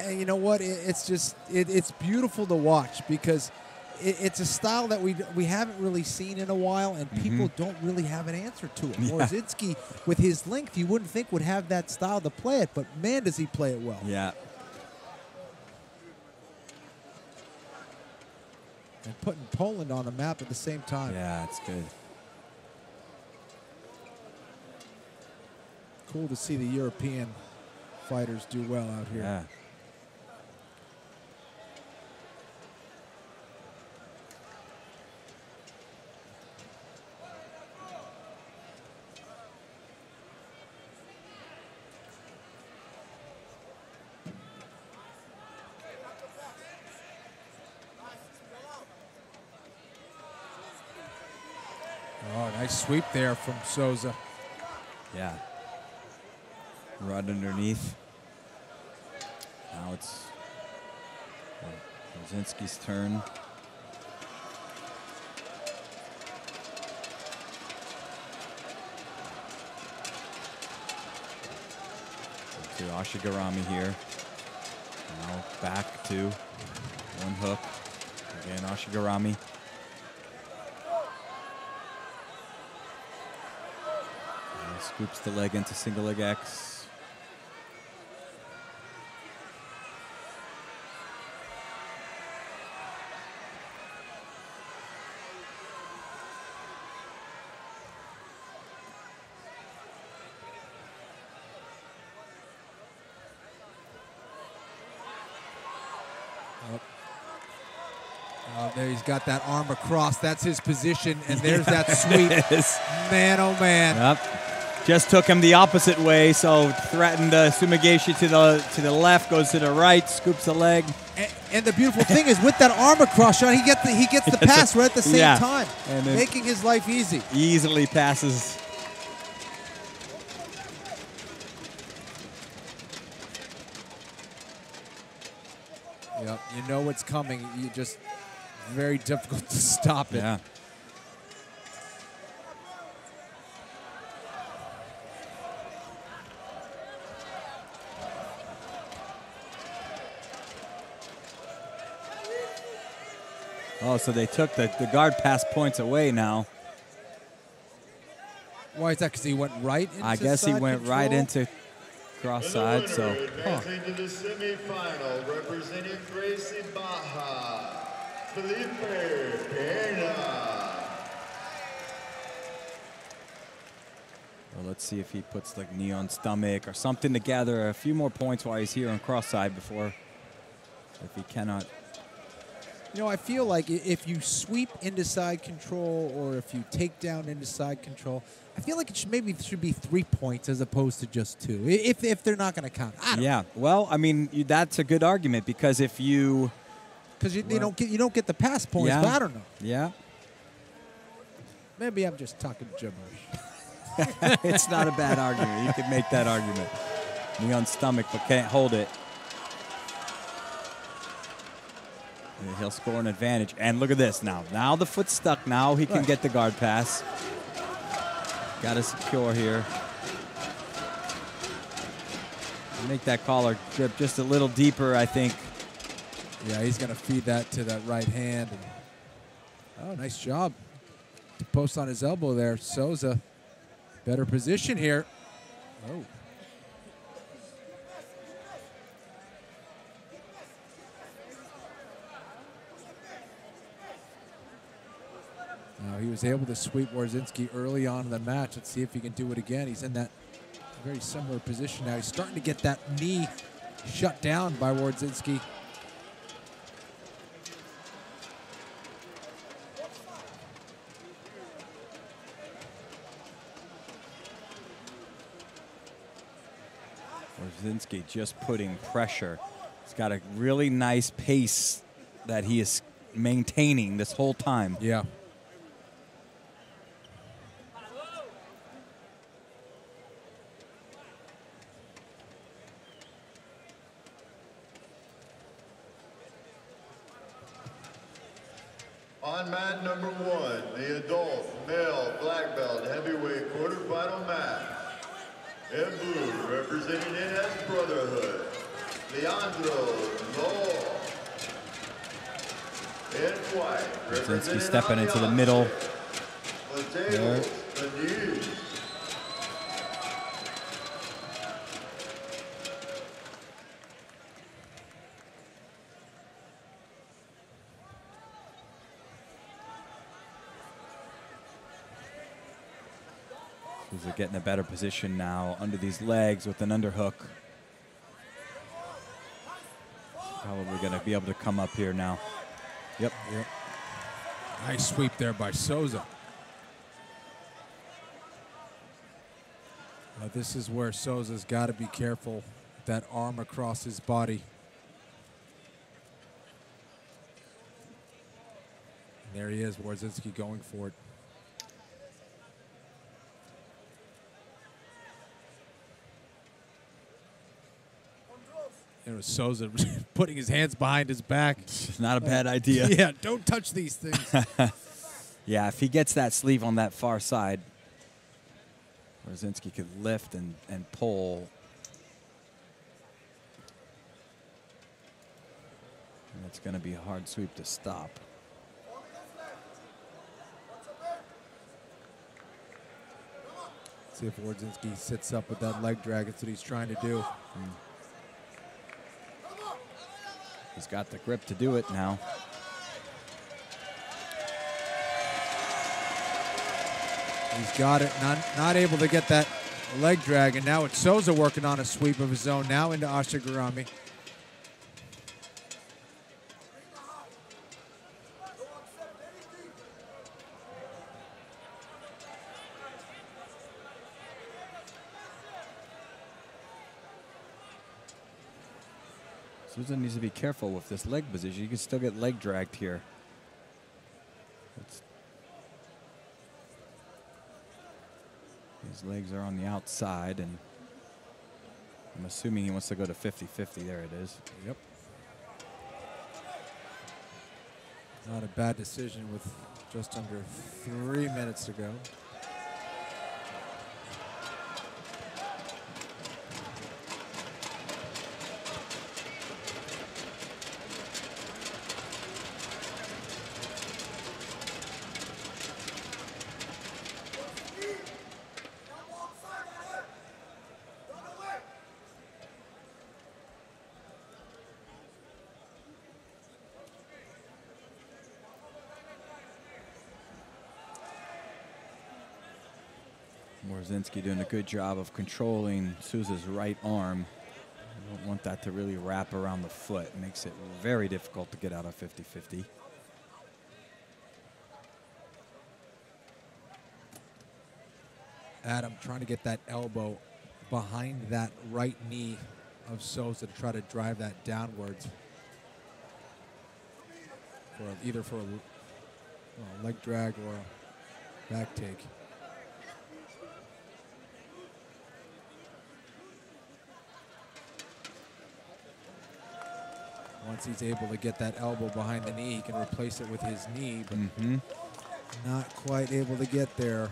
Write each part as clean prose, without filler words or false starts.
And you know what? It's beautiful to watch because it's a style that we haven't really seen in a while, and people don't really have an answer to it. Warzinski, with his length, you wouldn't think would have that style to play it, but man, does he play it well. Yeah. And putting Poland on the map at the same time. Yeah, it's good. Cool to see the European fighters do well out here. Yeah. Oh, nice sweep there from Souza. Yeah. Right underneath. Now it's Warzinski's turn. To Ashigarami here. Now back to one hook. Again, Ashigarami. Scoops the leg into single leg X. There he's got that arm across. That's his position, and there's that sweep. Man, oh man. Yep. Just took him the opposite way, so threatened Sumigashi to the left, goes to the right, scoops the leg. And the beautiful thing is, with that arm across shot, he gets the pass right at the same time, and making his life easy. Easily passes. Yep, you know what's coming. You just very difficult to stop it. Yeah. Oh, so they took the guard pass points away now. Why is that? Because he went right into I guess he went control? right into cross side, so. Advancing to the semifinal, representing Gracie Baja, Felipe Pena. Well, let's see if he puts like knee on stomach or something to gather a few more points while he's here on cross side before, if he cannot. You know, I feel like if you sweep into side control or if you take down into side control, I feel like it should be 3 points as opposed to just 2. If they're not going to count. Yeah. Well, I mean, that's a good argument because if you you don't get the pass points, Yeah. but I don't know. Yeah. Maybe I'm just talking gibberish. It's not a bad argument. You could make that argument. Knee on stomach, but can't hold it. He'll score an advantage. And look at this now. Now the foot's stuck. Now he can get the guard pass. Got to secure here. Make that collar grip just a little deeper, I think. Yeah, he's going to feed that to that right hand. Oh, nice job. To post on his elbow there. Souza, better position here. Oh. Now he was able to sweep Warzinski early on in the match. Let's see if he can do it again. He's in that very similar position now. He's starting to get that knee shut down by Warzinski. Warzinski just putting pressure. He's got a really nice pace that he is maintaining this whole time. Yeah. On mat number 1, the adult male black belt heavyweight quarterfinal match. In blue, representing NS Brotherhood, Leandro Law. In white, Warzinski stepping into the middle. There. The news. Souza getting a better position now under these legs with an underhook. How are we going to be able to come up here now? Yep. Nice sweep there by Souza. Now this is where Souza's got to be careful with that arm across his body. And there he is, Warzinski going for it. It was Souza putting his hands behind his back. It's not a bad idea. Yeah, don't touch these things. Yeah, if he gets that sleeve on that far side, Warzinski could lift and pull. And it's going to be a hard sweep to stop. See if Warzinski sits up with that leg drag. That's what he's trying to do. He's got the grip to do it now. He's got it. Not able to get that leg drag, and now it's Souza working on a sweep of his own now into Ashigarami. Souza needs to be careful with this leg position. You can still get leg dragged here. His legs are on the outside, and I'm assuming he wants to go to 50-50. There it is. Yep. Not a bad decision with just under 3 minutes to go. Warzinski doing a good job of controlling Souza's right arm. You don't want that to really wrap around the foot. It makes it very difficult to get out of 50-50. Adam trying to get that elbow behind that right knee of Souza to try to drive that downwards. Either for a leg drag or a back take. Once he's able to get that elbow behind the knee, he can replace it with his knee, but not quite able to get there.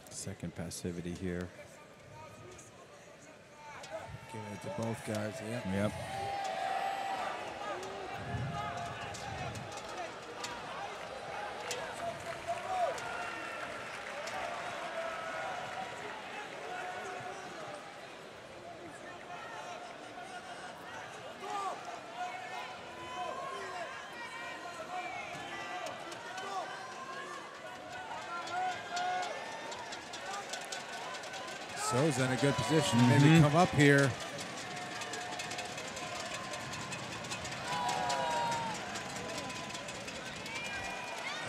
Second passivity here. Giving it to both guys, Yep. Souza in a good position to maybe come up here.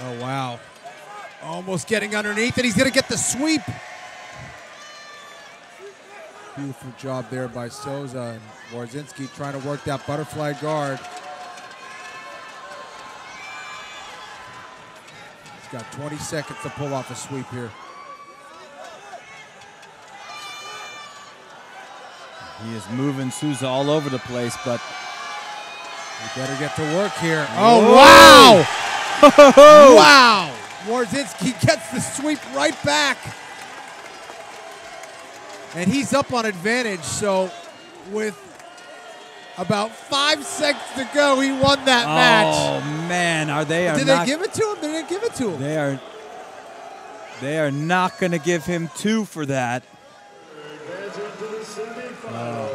Oh, wow. Almost getting underneath, and he's going to get the sweep. Beautiful job there by Souza, and Warzinski trying to work that butterfly guard. He's got 20 seconds to pull off a sweep here. He is moving Souza all over the place, but he better get to work here. Oh, wow! Wow! Warzinski gets the sweep right back. And he's up on advantage, so with about 5 seconds to go, he won that match. Oh, man. Did they give it to him? They didn't give it to him. They are not going to give him 2 for that. Oh.